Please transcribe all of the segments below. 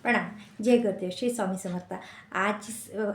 प्रणाम। जय गुरुदेव, श्री स्वामी समर्थ।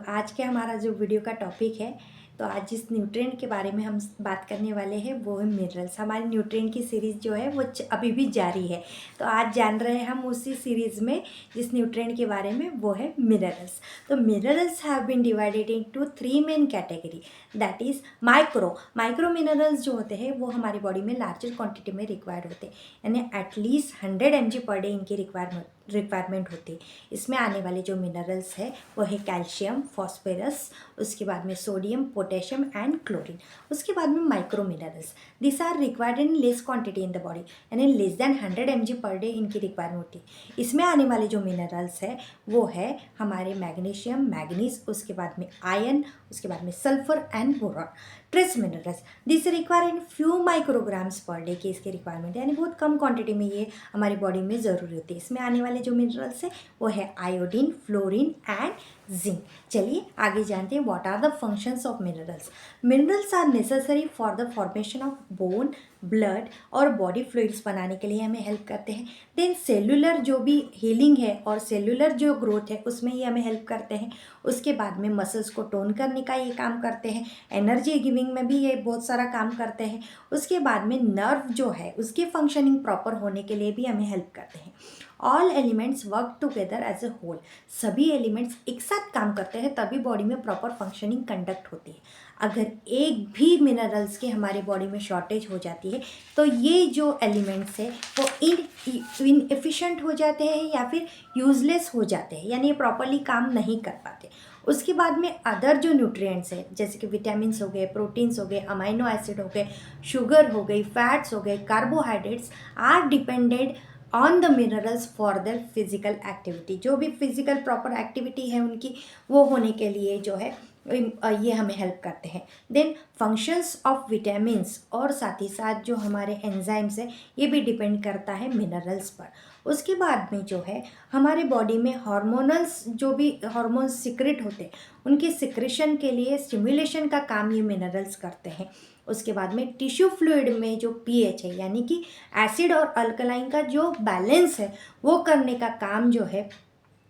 आज के हमारा जो वीडियो का टॉपिक है, तो आज जिस न्यूट्रिएंट के बारे में हम बात करने वाले हैं वो है मिनरल्स। हमारी न्यूट्रिएंट की सीरीज़ जो है वो अभी भी जारी है। तो आज जान रहे हैं हम उसी सीरीज़ में जिस न्यूट्रिएंट के बारे में वो है मिनरल्स। तो minerals have been divided into 3 main category, that is micro minerals जो होते हैं वो हमारी बॉडी में लार्जर क्वांटिटी में रिक्वायर्ड होते हैं, यानी एटलीस्ट 100 mg पर डे इनकी रिक्वायरमेंट होती है। इसमें आने वाले जो मिनरल्स है वो है कैल्शियम, फॉस्फोरस, उसके बाद में सोडियम, पोटेशियम एंड क्लोरीन। उसके बाद में micro minerals, this are required in less quantity in the body, यानी less than 100 mg per day इनकी रिक्वायरमेंट होती है। इसमें आने वाले जो मिनरल्स है वो है हमारे मैग्नीशियम, मैग्नीज, उसके बाद में आयरन, उसके बाद में sulphur and boron. Trace minerals, this require in few micrograms per day की इसकी रिक्वायरमेंट है, यानी बहुत कम क्वांटिटी में ये हमारी बॉडी में ज़रूरी होती है। इसमें आने वाले जो मिनरल्स है वो है आयोडीन, फ्लोरीन एंड जिंक। चलिए आगे जानते हैं what are the functions of minerals. Minerals are necessary for the formation of bone, blood और बॉडी फ्लूइड्स बनाने के लिए हमें हेल्प करते हैं। देन सेलुलर जो भी हीलिंग है और सेलुलर जो ग्रोथ है उसमें ये हमें हेल्प करते हैं। उसके बाद में मसल्स को टोन करने का ये काम करते हैं, एनर्जी गिविंग में भी ये बहुत सारा काम करते हैं। उसके बाद में नर्व जो है उसकी फंक्शनिंग प्रॉपर होने के लिए भी हमें हेल्प करते हैं। All elements work together as a whole, सभी एलिमेंट्स एक साथ काम करते हैं तभी बॉडी में प्रॉपर फंक्शनिंग कंडक्ट होती है। अगर एक भी मिनरल्स की हमारी बॉडी में शॉर्टेज हो जाती है तो ये जो एलिमेंट्स है वो इनएफिशिएंट हो जाते हैं या फिर यूजलेस हो जाते हैं, यानी ये प्रॉपरली काम नहीं कर पाते। उसके बाद में अदर जो न्यूट्रिएंट्स है जैसे कि विटामिन्स हो गए, प्रोटीन्स हो गए, अमाइनो एसिड हो गए, शुगर हो गई, फैट्स हो गए, carbohydrates are depended on the minerals for their physical activity. जो भी फिजिकल प्रॉपर एक्टिविटी है उनकी वो होने के लिए जो है ये हमें हेल्प करते हैं। देन फंक्शंस ऑफ विटामिन्स और साथ ही साथ जो हमारे एंजाइम्स है ये भी डिपेंड करता है मिनरल्स पर। उसके बाद में जो है हमारे बॉडी में हार्मोनल्स जो भी हार्मोन्स सिक्रेट होते हैं उनके सिक्रेशन के लिए स्टिमुलेशन का काम ये मिनरल्स करते हैं। उसके बाद में टिश्यू फ्लूइड में जो पीएच है यानी कि एसिड और अल्कलाइन का जो बैलेंस है वो करने का काम जो है,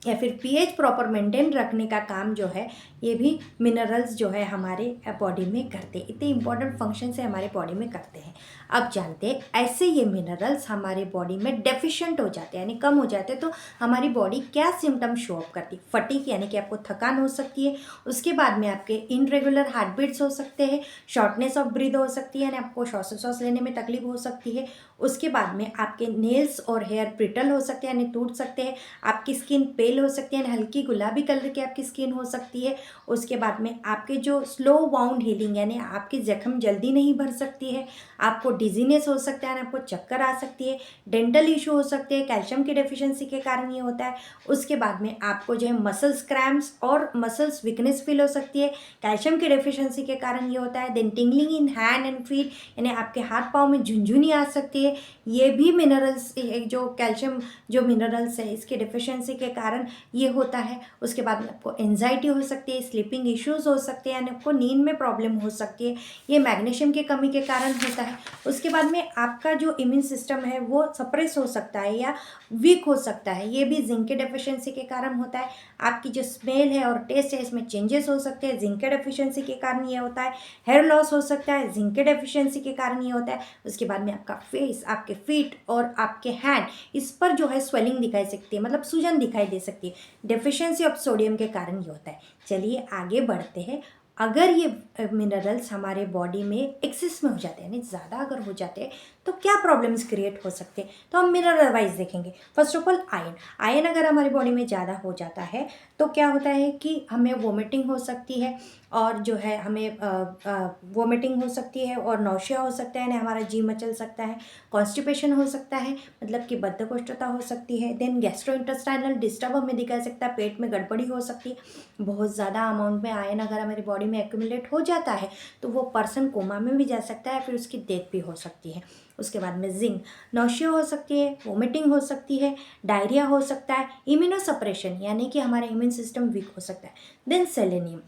या फिर पीएच प्रॉपर मेंटेन रखने का काम जो है ये भी मिनरल्स जो है हमारे बॉडी में करते हैं। इतने इंपॉर्टेंट फंक्शन से हमारे बॉडी में करते हैं। अब जानते हैं ऐसे ये मिनरल्स हमारे बॉडी में डेफिशिएंट हो जाते हैं यानी कम हो जाते हैं तो हमारी बॉडी क्या सिम्टम शो अप करती है। फटीग यानी कि आपको थकान हो सकती है, उसके बाद में आपके इनरेगुलर हार्ट बीट्स हो सकते हैं, शॉर्टनेस ऑफ ब्रीथ हो सकती है यानी आपको श्वासोच्छ्वास लेने में तकलीफ हो सकती है। उसके बाद में आपके नेल्स और हेयर ब्रिटल हो सकते हैं यानी टूट सकते हैं, आपकी स्किन पेल हो सकती है यानी हल्की गुलाबी कलर की आपकी स्किन हो सकती है। उसके बाद में आपके जो स्लो वाउंड हीलिंग यानी आपकी जख्म जल्दी नहीं भर सकती है, आपको डिजीनेस हो सकता है, आपको चक्कर आ सकती है, डेंटल इशू हो सकते हैं, कैल्शियम की डेफिशिएंसी के कारण ये होता है। उसके बाद में आपको जो है मसल्स क्रैम्प्स और मसल्स वीकनेस फील हो सकती है, कैल्शियम की डेफिशिएंसी के कारण ये होता है। Then tingling in hand and feet यानी आपके हाथ पाँव में झुनझुनी आ सकती है, ये भी मिनरल्स जो कैल्शियम जो मिनरल्स है इसके डेफिशिएंसी के कारण ये होता है। उसके बाद में आपको एंजाइटी हो सकती है, स्लीपिंग इश्यूज़ हो सकते हैं यानी आपको नींद में प्रॉब्लम हो सकती है, ये मैग्नीशियम की कमी के कारण होता है। उसके बाद में आपका जो इम्यून सिस्टम है वो सप्रेस हो सकता है या वीक हो सकता है, ये भी जिंक के डेफिशिएंसी के कारण होता है। आपकी जो स्मेल है और टेस्ट है इसमें चेंजेस हो सकते हैं, जिंक के डेफिशिएंसी के कारण ये होता है। हेयर लॉस हो सकता है, जिंक के डेफिशिएंसी के कारण ये होता है। उसके बाद में आपका फेस, आपके फीट और आपके हैंड इस पर जो है स्वेलिंग दिखाई सकती है, मतलब सूजन दिखाई दे सकती है, डेफिशिएंसी ऑफ सोडियम के कारण ये होता है। चलिए आगे बढ़ते हैं। अगर ये मिनरल्स हमारे बॉडी में एक्सेस में हो जाते हैं यानी ज़्यादा अगर हो जाते हैं तो क्या प्रॉब्लम्स क्रिएट हो सकते हैं, तो हम मिनरल वाइज देखेंगे। फर्स्ट ऑफ ऑल आयरन अगर हमारी बॉडी में ज़्यादा हो जाता है तो क्या होता है कि हमें वोमिटिंग हो सकती है और जो है हमें वोमिटिंग हो सकती है और नौशिया हो सकता है, यानी हमारा जी मचल सकता है, कॉन्स्टिपेशन हो सकता है मतलब कि बद्धकोष्ठता हो सकती है। देन गैस्ट्रोइंटेस्टाइनल डिस्टर्ब हमें दिखा सकता है, पेट में गड़बड़ी हो सकती है। बहुत ज़्यादा अमाउंट में आयरन अगर हमारी बॉडी में एक्यूमुलेट हो जाता है तो वो पर्सन कोमा में भी जा सकता है, फिर उसकी डेथ भी हो सकती है। उसके बाद में जिंक, नौशिया हो सकती है, वोमिटिंग हो सकती है, डायरिया हो सकता है, इम्यूनोसप्रेशन यानी कि हमारा इम्यून सिस्टम वीक हो सकता है। Then selenium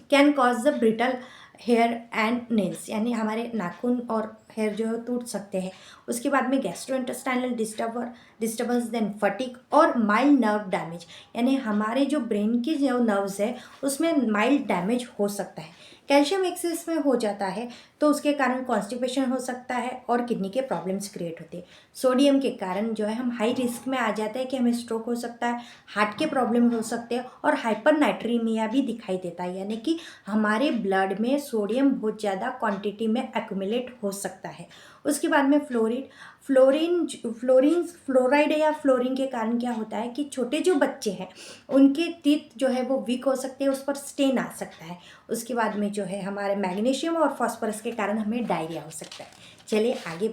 can cause the brittle hair and nails यानी हमारे नाखून और हेयर जो है टूट सकते हैं। उसके बाद में गैस्ट्रोइंटेस्टाइनल डिस्टर्बेंस, देन फटीग और माइल्ड नर्व डैमेज, यानी हमारे जो ब्रेन की जो नर्व्स है उसमें माइल्ड डैमेज हो सकता है। कैल्शियम एक्सेस में हो जाता है तो उसके कारण कॉन्स्टिपेशन हो सकता है और किडनी के प्रॉब्लम्स क्रिएट होते हैं। सोडियम के कारण जो है हम हाई रिस्क में आ जाते हैं कि हमें स्ट्रोक हो सकता है, हार्ट के प्रॉब्लम हो सकते हैं और हाइपरनाइट्रीमिया भी दिखाई देता है, यानी कि हमारे ब्लड में सोडियम बहुत ज़्यादा क्वांटिटी में एक्यूमुलेट हो सकता है। उसके बाद में फ्लोराइड या फ्लोरीन के कारण क्या होता है कि छोटे जो बच्चे हैं उनके टीथ जो है वो वीक हो सकते हैं, उस पर स्टेन आ सकता है। उसके बाद में जो है हमारे मैग्नीशियम और फॉस्फोरस के कारण हमें डायरिया हो सकता है। चलिए आगे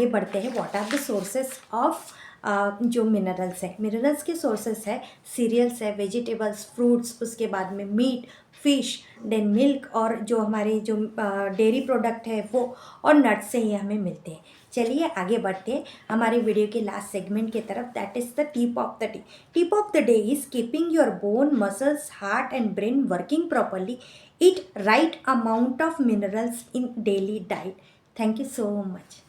बढ़ते हैं। What are the sources of जो मिनरल्स है, मिनरल्स के सोर्सेस है सीरियल्स है, वेजिटेबल्स, फ्रूट्स, उसके बाद में मीट, फिश, देन मिल्क और जो हमारे जो डेयरी प्रोडक्ट है वो, और नट्स से ही हमें मिलते हैं। चलिए आगे बढ़ते हैं हमारे वीडियो के लास्ट सेगमेंट की तरफ, that is the tip of the day. Tip of the day is keeping your bone, muscles, heart and brain working properly. Eat right amount of minerals in daily diet. Thank you so much.